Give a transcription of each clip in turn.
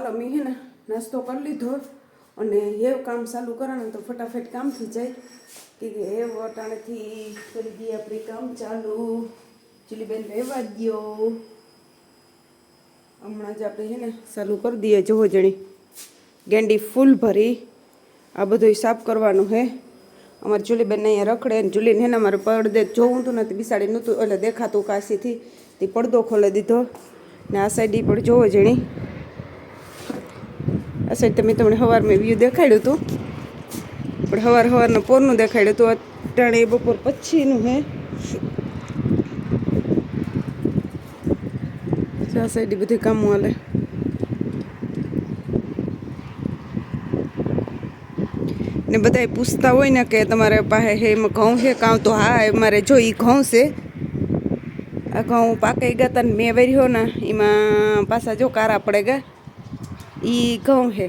અમે હે ને નાસ્તો કરી લીધો અને એ કામ ચાલુ કરાને તો ફટાફટ કામ થઈ જાય કે એ વટાણેથી કરી દઈએ આપણે કામ ચાલુ. ચીલીબેન રહેવા દો, હમણાં જ આપણે હે ને ચાલુ કરી દઈએ. જોવો જણી ગેંડી ફૂલ ભરી આ બધું સાફ કરવાનું હે. અમારે જુલીબેન અહીંયા રખડે ને જુલીને હે ને અમારે પડદે જોવું હતું ને બિસાડી નહોતું એટલે દેખાતું કાશીથી તે પડદો ખોલી દીધો ને આ સાઈડ પણ જોવો જણી. આ સાઈડ તમે તમને સવારમાં વ્યૂ દેખાડ્યું હતું પણ સવારનું પોરનું દેખાડ્યું હતું. અટાણે બપોર પછીનું હે. આ સાઈડ બધી કામો હાલે. ને બધા પૂછતા હોય ને કે તમારે પાસે હે એમાં ઘઉં છે કાં, તો હા મારે જો એ ઘઉં છે. આ ઘઉં પાકાઈ ગયા હતા ને મેં વર્યો ને એમાં પાછા જો કારા પડે ગયા એ ઘઉં છે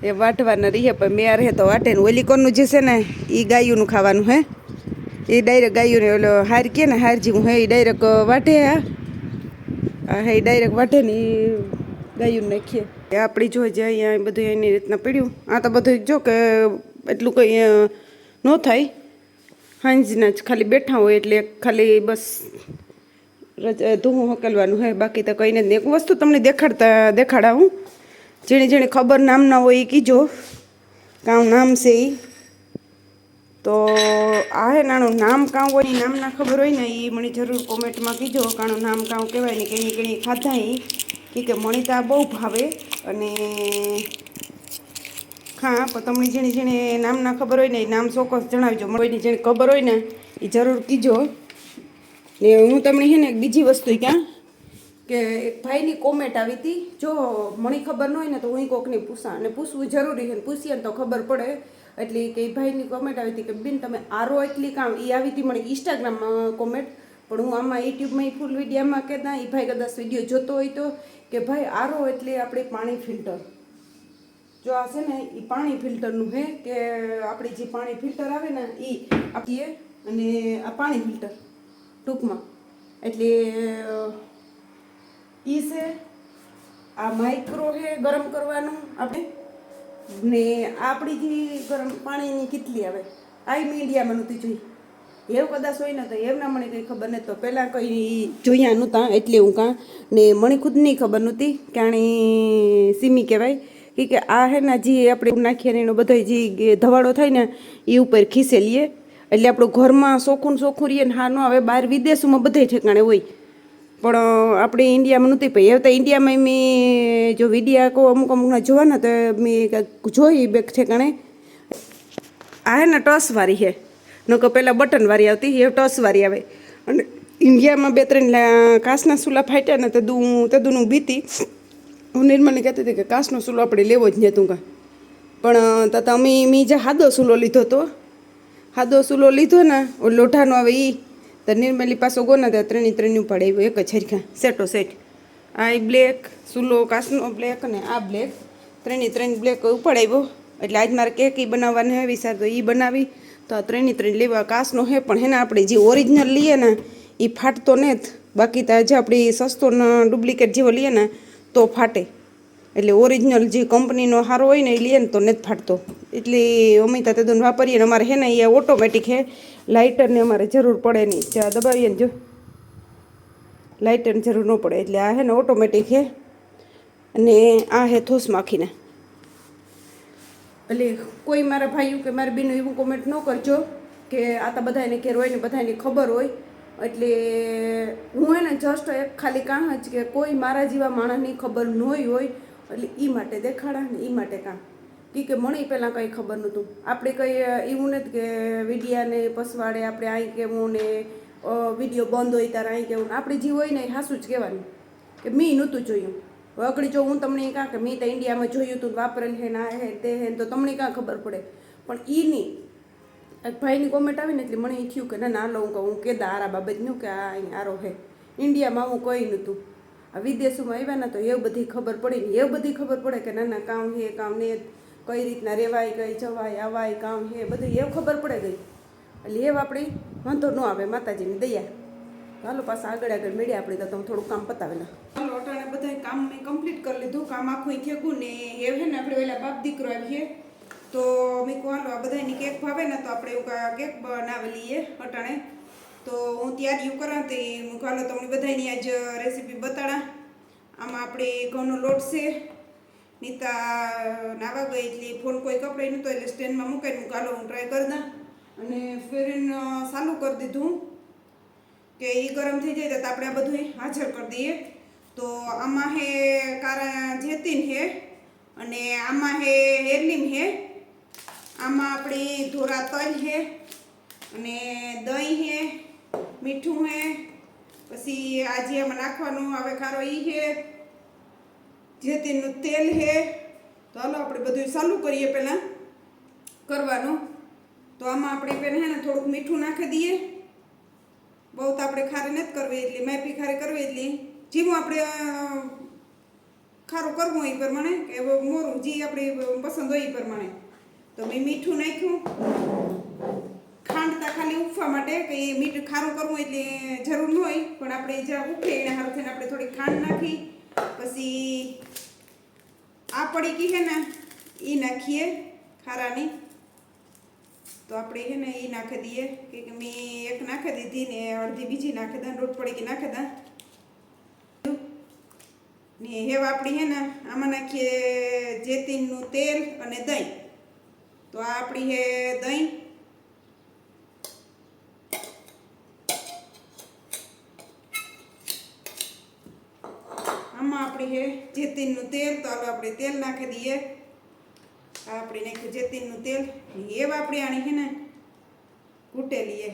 એ વાટવાના રહીએ. પણ મેં રહે તો વાટે ને ઓલી કોનું જે છે ને એ ગાયુંનું ખાવાનું હે. એ ડાયરેક્ટ ગાયુંને ઓલો હાર કે ને હાર જેવું હે એ ડાયરેક્ટ વાટે. હા હે ડાયરેક્ટ વાટે ને એ ગાયું નાખીએ. આપણી જો જે અહીંયા બધું એની રીતના પડ્યું. આ તો બધું જો કે એટલું કંઈ ન થાય. હાંજના જ ખાલી બેઠા હોય એટલે ખાલી બસ ધૂવું હકેલવાનું હોય. બાકી તો કંઈ નથી. એક વસ્તુ તમને દેખાડાવું. જેણે ખબર નામ ના હોય એ કીજો કાં નામ છે એ. તો આ હે નાનું નામ કાં હોય નામ ના ખબર હોય ને એ મને જરૂર કોમેન્ટમાં કીજો. કાણું નામ કાં કહેવાય ને કેણી ખાધા એ કે મને તો આ બહુ ભાવે. અને હા પણ તમને જેણે નામ ના ખબર હોય ને એ નામ ચોક્કસ જણાવજો. કોઈની જેને ખબર હોય ને એ જરૂર કીજો. ને હું તમને છે ને બીજી વસ્તુ ક્યાં કે એક ભાઈની કોમેન્ટ આવી હતી. જો મને ખબર ન હોય ને તો હું કોકને પૂછા અને પૂછવું જરૂરી છે. પૂછીએ ને તો ખબર પડે. એટલે કે ભાઈની કોમેન્ટ આવી હતી કે બેન તમે આરો એટલી કામ એ આવી હતી મને ઇન્સ્ટાગ્રામમાં કોમેન્ટ. પણ હું આમાં યુટ્યુબમાં ફૂલ વિડીયોમાં કહેતા એ ભાઈ કદાચ વિડીયો જોતો હોય તો કે ભાઈ આરો એટલે આપણે પાણી ફિલ્ટર. જો આ છે ને એ પાણી ફિલ્ટરનું છે કે આપણી જે પાણી ફિલ્ટર આવે ને એ આપીએ અને આ પાણી ફિલ્ટર ટૂંકમાં એટલે એ છે. આ માઇક્રો છે ગરમ કરવાનું આપણે ને આપણી જે ગરમ પાણીની કેટલી આવે આ મીડિયામાં નહોતી જોઈ. એવું કદાચ હોય ને તો એમના મને કંઈ ખબર નથી. તો પહેલાં કંઈ જોયા નહોતા એટલે હું કાં ને મને ખુદની ખબર નહોતી કે આણી સીમી કહેવાય. કે આ હે ને જે આપણે નાખીએ ને એનો બધો જે ધવાડો થાય ને એ ઉપર ખીસે લઈએ એટલે આપણું ઘરમાં ચોખ્ખું રહીએ ને હા ન આવે. બહાર વિદેશોમાં બધે ઠેકાણે હોય પણ આપણે ઇન્ડિયામાં નહોતી પડી. હવે તો ઇન્ડિયામાં મેં જો વિડીયા અમુકના જોવાના તો મેં જોઈ બે ઠેકાણે. આ હે ને ટસવાળી છે ન કે પહેલાં બટનવાળી આવતી એ ટસવાળી આવે. અને ઇન્ડિયામાં 2-3 કાચના ચૂલા ફાટ્યા ને તદુનું બીતી. હું નિર્મલને કહેતી હતી કે કાચનો ચૂલો આપણે લેવો જ નહોતું કાં. પણ તો મેં જે સાદો ચૂલો લીધો હતો. સાદો ચૂલો લીધો ને લોઢાનો આવે એ તો નિર્મલી પાછો ગોના ત્યાં 3 ઉપાડે આવ્યો એક જ હરખા સેટો સેટ. આ બ્લેક ચૂલો કાચનો બ્લેક ને આ બ્લેક 3 બ્લેક ઉપાડાવ્યો. એટલે આજ મારે કેક એ બનાવવાને હે વિચાર તો એ બનાવી તો આ 3 લેવા કાચનો હે. પણ હે ને આપણે જે ઓરિજિનલ લઈએ ને એ ફાટતો ને જ. બાકી તો આજે આપણે સસ્તો ડુપ્લિકેટ જેવો લઈએ ને તો ફાટે. એટલે ઓરિજિનલ જે કંપનીનો સારો હોય ને એ લઈએ ને તો નથી ફાટતો. એટલે અમે તો તેદું વાપરીએ ને અમારે હે ને એ ઓટોમેટિક હે. લાઇટરની અમારે જરૂર પડે નહીં. જ્યાં દબાવીએ ને જો લાઇટરની જરૂર ન પડે. એટલે આ હે ને ઓટોમેટિક હે. અને આ હે થોસ માખીને. એટલે કોઈ મારા ભાઈઓ કે મારી બેનો એવું કોમેન્ટ ન કરજો કે આ તો બધાને ઘેર હોય ને બધાને ખબર હોય. એટલે હું હે ને જસ્ટ એક ખાલી કાં જ કે કોઈ મારા જેવા માણસની ખબર ન હોય એટલે એ માટે દેખાડા ને એ માટે કાં કે મને પહેલાં કંઈ ખબર નહોતું. આપણે કંઈ એવું નથી કે વિડીયાને પસવાડે આપણે અહીં કહેવું ને વિડીયો બંધ હોય ત્યારે અહીં કહેવું. આપણે જે હોય ને એ સાચું જ કહેવાનું કે મેં નહોતું જોયું. વગડી જો હું તમને કાં કે મેં તો ઇન્ડિયામાં જોયું હતું વાપરેલ હે ને આ હે તે હે તો તમને કાં ખબર પડે. પણ એ નહીં. એક ભાઈની કોમેન્ટ આવી ને એટલે મને એ થયું કે ના લો હું કે આરા બાબતનું કે આ અહીં આરો હે. ઇન્ડિયામાં હું કંઈ નહોતું. આ વિદેશોમાં આવ્યા ને તો એવું બધી ખબર પડી ને એવું બધી ખબર પડે કે ના કામ હે કામ ને કઈ રીતના રહેવાય કઈ જવાય આવાય કામ હે બધું એવું ખબર પડે ગઈ. એટલે એવું આપણે વાંધો ન આવે માતાજીની દયા. હાલો પાછા આગળ મળ્યા આપણે તો થોડુંક કામ પતાવેલા. હાલો અટાણે બધા કામ મેં કમ્પ્લીટ કરી લીધું. કામ આખું થેગું ને એ છે ને આપણે પેલા બાપ દીકરો આવીએ તો મેં કહું હાલો આ બધાની કેક ભાવે ને તો આપણે એવું કેક બનાવી લઈએ અટાણે. તો હું તૈયારીઓ કરાતી હું હાલો તમને બધાની આજ રેસીપી બતાડા. આમાં આપણે ઘઉંનો લોટ છે. નીતા નાવા ગઈ એટલે ફોન કોઈ કપડાઈ નહોતો એટલે સ્ટેન્ડમાં મૂકીને હું હાલો હું ટ્રાય કરી દઉં. અને ફેરીને ચાલુ કરી દીધું કે એ ગરમ થઈ જાય તો આપણે આ બધું હાજર કરી દઈએ. તો આમાં હે કારા જેતીન હે અને આમાં હે હેરલીમ હે, આમાં આપણી ધોરા તલ હે અને દહીં હે, મીઠું હે, પછી આજે આમાં નાખવાનું આવે ખારો ઈ હે, જેતીનનું તેલ હે. તો હાલો આપણે બધું ચાલુ કરીએ પહેલાં કરવાનું. તો આમાં આપણે પહેલાં હે ને થોડુંક મીઠું નાખી દઈએ. બહુ તો આપણે ખારી નથી કરવી એટલી, માપી ખારી કરવી એટલી, જેવું આપણે ખારું કરવું હોય એ પ્રમાણે કે મોરું જે આપણી પસંદ હોય એ પ્રમાણે. તો મેં મીઠું નાખ્યું ખાંડતા ખાલી ઉફવા માટે કે એ મીઠું ખારું કરવું એટલે જરૂર ન હોય, પણ આપણે જ્યાં ઉફે એને સારું થઈને આપણે થોડી ખાંડ નાખી. પછી આ પડીકી છે ને એ નાખીએ ખારાની. તો આપણે છે ને એ નાખી દઈએ કે મેં એક નાખી દીધી ને અડધી બીજી નાખી દઉં, દોઢ પડીકી નાખી દઉં ને. હેવા આપણી છે ને આમાં નાખીએ જેતીનનું તેલ અને દહીં. તો આ આપણી છે દહીં. આમાં આપણી છે જેતીનનું તેલ. તો હવે આપણે તેલ નાખી દઈએ. આપણે નાખ્યું જેતીનનું તેલ. એવા આપણે આની છે ને કૂટેલીએ.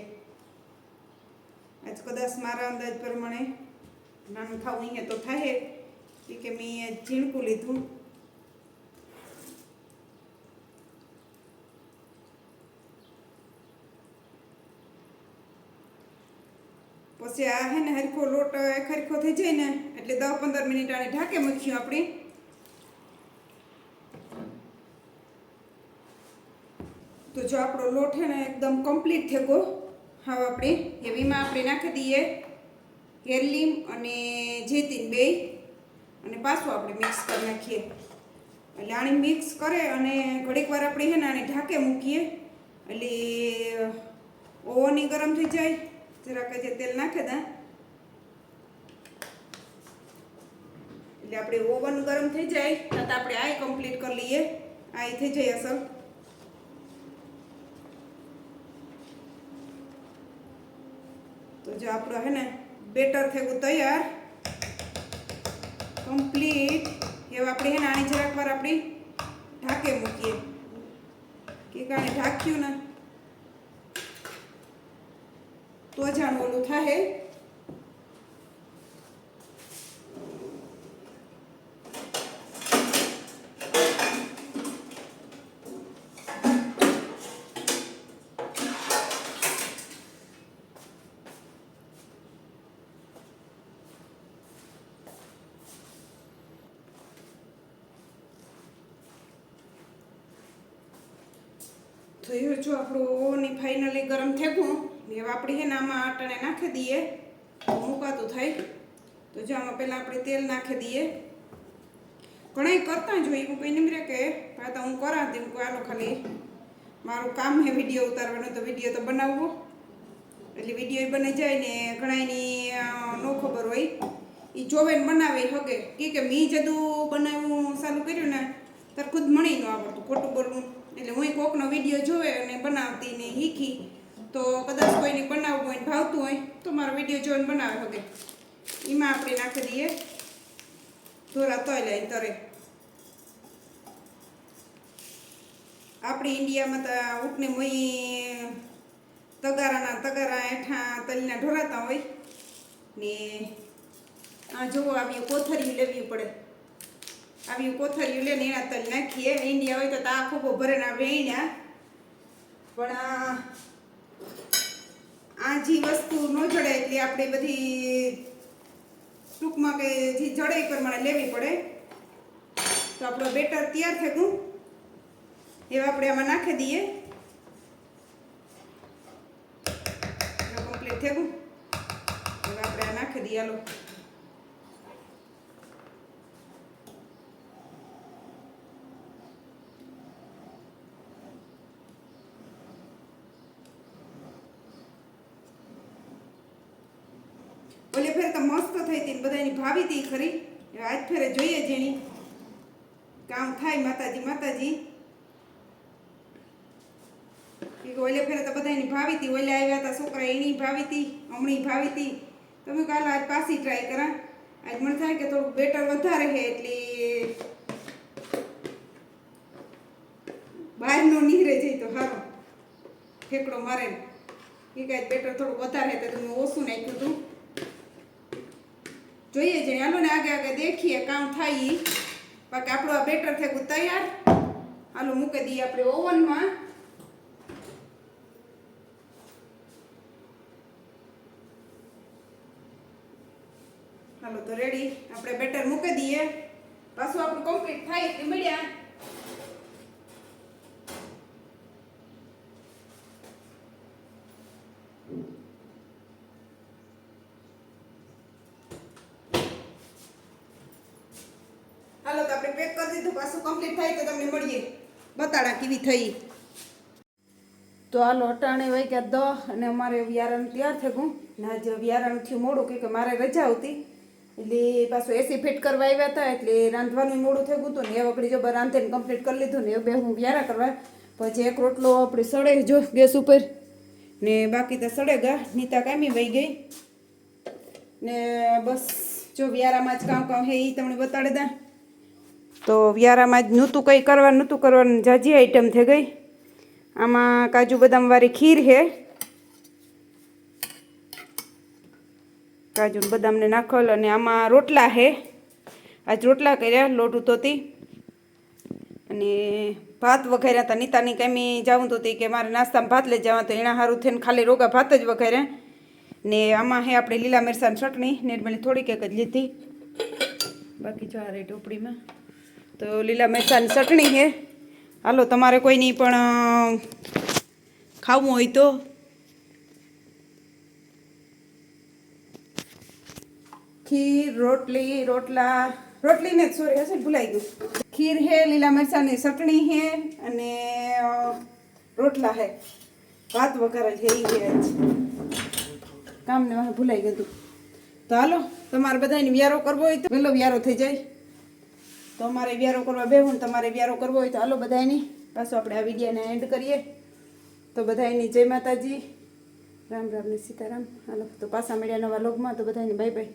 આજ કદાચ મારા અંદાજ પ્રમાણે નાનું ખાવું અહીંયા તો થાય કે મેં ઝીણકું લીધું. પછી આ હે ને હરખો લોટ હરખો થઈ જાય ને એટલે 10-15 મિનિટ આને ઢાંકે મૂક્યું આપણે. તો જો આપણો લોટ છે ને એકદમ કમ્પ્લીટ થઈ ગયો. હવે આપણે એવીમાં આપણે નાખી દઈએ હેરલીમ અને જેતીન બે અને પાછું આપણે મિક્સ કરી નાખીએ. એટલે આને મિક્સ કરે અને ઘડીક વાર આપણે છે ને આને ઢાંકે મૂકીએ એટલે ઓવન ગરમ થઈ જાય. જરાક જે તેલ નાખી દા એટલે આપણે ઓવન ગરમ થઈ જાય તો આપણે આ કમ્પ્લીટ કરી લઈએ. આ થઈ જાય અસલ. તો જો આપણો હે ને બેટર થયું તૈયાર કમ્પ્લીટ. હવે આપણે હે ને આની જરાક વાર આપણી ઢાંકે મૂકીએ કે કાણે ઢાંક્યું ને તો જાણ ઓલું થાય. તો એ જો આપણું ઓવન ફાઇનલી ગરમ થઈ ગયું. હવે આપણે છે ને આમાં આટાને નાખી દઈએ મૂકાતું થાય. તો જો આમાં પહેલાં આપણે તેલ નાખી દઈએ. ઘણા કરતા જ હોય, હું કંઈ નિમરે કે તો હું કરાતી હું હાલો ખાલી મારું કામ છે વિડીયો ઉતારવાનું, તો વિડીયો તો બનાવવો એટલે વિડીયો બની જાય ને. ઘણાની ન ખબર હોય એ જોવે ને બનાવે હગે કે મેં જદું બનાવવું ચાલુ કર્યું ને ત્યારે ખુદ મળી ન આવડતું ખોટું બોલવું. એટલે હું કોકનો વિડીયો જોવે અને બનાવતી ને શીખી. તો કદાચ કોઈને બનાવવું હોય ભાવતું હોય તો મારો વિડીયો જોઈને બનાવે શકે. એમાં આપણે નાખી દઈએ ધોરા તલ તરે. આપણી ઇન્ડિયામાં તો ઉઠને મોઈ તગારા હેઠા તલના ઢોરાતા હોય ને. આ જોવો આવી કોથળીયું લેવી પડે. આવી કોથળીયું લઈને એના તલ નાખીએ. ઇન્ડિયા હોય તો આ ખૂબ ભરેના વેણ્યા. પણ આ જે વસ્તુ ન જડે એટલે આપણે બધી ટૂંકમાં કે જે જડે એ પ્રમાણે લેવી પડે. તો આપણો બેટર તૈયાર થઈ ગયું. એવા આપણે આમાં નાખી દઈએ. કમ્પ્લીટ થઈ ગયું. હવે દઈએ હાલો. ઓલે ફેર તો મસ્ત થઈ હતી, બધાની ભાવી હતી ખરી. આજ ફેરે જોઈએ જેની કામ થાય. માતાજી માતાજી. ઓલે ફેરે તો બધાની ભાવી હતી. ઓલે આવ્યા હતા છોકરા, એની ભાવી હતી, હમણી ભાવી હતી. તમે કાલ આજ પાછી ટ્રાય કરા. આજ મને થાય કે થોડુંક બેટર વધારે છે એટલે બહાર નો નીકળે જાય તો સારો ઠેકડો મારે. એ કાંઈ બેટર થોડુંક વધારે તો તમે ઓછું નાખ્યું હતું. જોઈએ છે હાલો ને, આગે આગે દેખીએ કામ થાય ઈ. બાકી આપણું આ બેટર થયું તૈયાર. હાલો મૂકી દઈએ આપણે ઓવનમાં. હાલો તો રેડી, આપણે બેટર મૂકી દઈએ. પાછું આપણું કમ્પ્લીટ થાય એટલે મળ્યા. હાલો તો આપણે પેક કરી દીધું. પાછું કમ્પ્લીટ થાય તો તમને મળીએ, બતાડા કેવી થઈ. તો હાલો અટાણે વાગ્યા 10 અને અમારે વ્યારણ તૈયાર થયું ને. આજે વ્યારણ થયું મોડું કે મારે રજા હતી એટલે પાછું એસી ફિટ કરવા આવ્યા હતા એટલે રાંધવાનું મોડું થઈ ગયું હતું ને. એ વખતે જો રાંધીને કમ્પ્લીટ કરી લીધું ને એ બે હું વ્યારા કરવા. પછી એક રોટલો આપણે સડે જો ગેસ ઉપર ને બાકી તો સડે ગા. નીતા કામી વહી ગઈ ને બસ જો વ્યારામાં જ કામ હે એ તમને બતાડી દા. તો વ્યારામાં જ નહોતું કંઈ કરવાનું, નહોતું કરવાનું, જાજી આઈટમ થઈ ગઈ. આમાં કાજુ બદામ વાળી ખીર છે. કાજુ બદામને નાખલ અને આમાં રોટલા છે. આજ રોટલા કર્યા લોટ ઉતોતી અને ભાત વઘાર્યા હતા. નીતાની કામી જાવું તો હતી કે મારે નાસ્તામાં ભાત લઈ જવા, તો એના સારું થઈને ખાલી રોગા ભાત જ વઘાર્યા. ને આમાં છે આપણે લીલા મિરસાની ચટણી નેટમેલી થોડીક એક જ લીધી. બાકી જો આ રે ટોપડીમાં તો લીલા મિરસાની ચટણી છે. હાલો તમારે કોઈની પણ ખાવું હોય તો ખીર રોટલીને જ સોરી હશે ભૂલાઈ ગયું. ખીર છે, લીલા મરચાની ચટણી છે અને રોટલા છે. ભાત વઘારે છે એ છે કામને વાહ ભૂલાઈ ગયું. તો હાલો તમારે બધાને વ્યારો કરવો હોય તો વહેલો વ્યારો થઈ જાય. તો અમારે વ્યારો કરવા બેહું, તમારે વ્યારો કરવો હોય તો હાલો બધાની. પાછું આપણે આ વિડીયોને એન્ડ કરીએ. તો બધાની જય માતાજી, રામ રામ ને સીતારામ. હાલો તો પાછા મળ્યા નવા લોગમાં. તો બધાની બાય બાય.